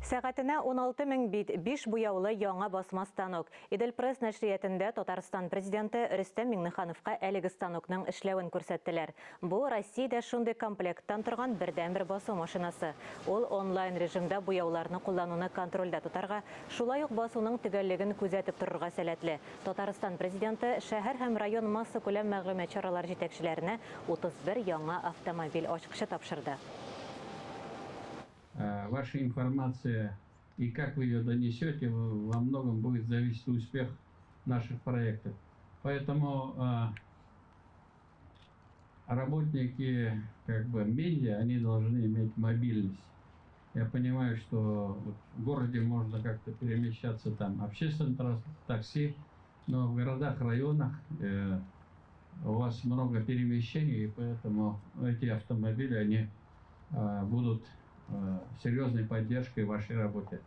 Сәгатенә 16 мең бит 5 буяулы яңа басма станок. Идел пресс нәшриятендә Татарстан президенты Рөстәм Миңнехановка әлеге станокның эшләвен күрсәттеләр. Бу Россиядә шундый комплекттан торган бердәнбер басу машинасы. Ул онлайн режимда буяуларны куллануны контрольдә тотарга, шулай ук басуның төгәллеген күзәтеп торырга сәләтле. Татарстан президенты шәһәр һәм район масса күләм мәгълүмат чаралары җитәкчеләренә 31 яңа автомобиль ачкычы тапшырды. Ваша информация и как вы ее донесете, во многом будет зависеть успех наших проектов. Поэтому работники медиа, они должны иметь мобильность. Я понимаю, что в городе можно как-то перемещаться там общественным транспортом, такси, но в городах, районах у вас много перемещений, и поэтому эти автомобили, они будут серьезной поддержкой в вашей работе.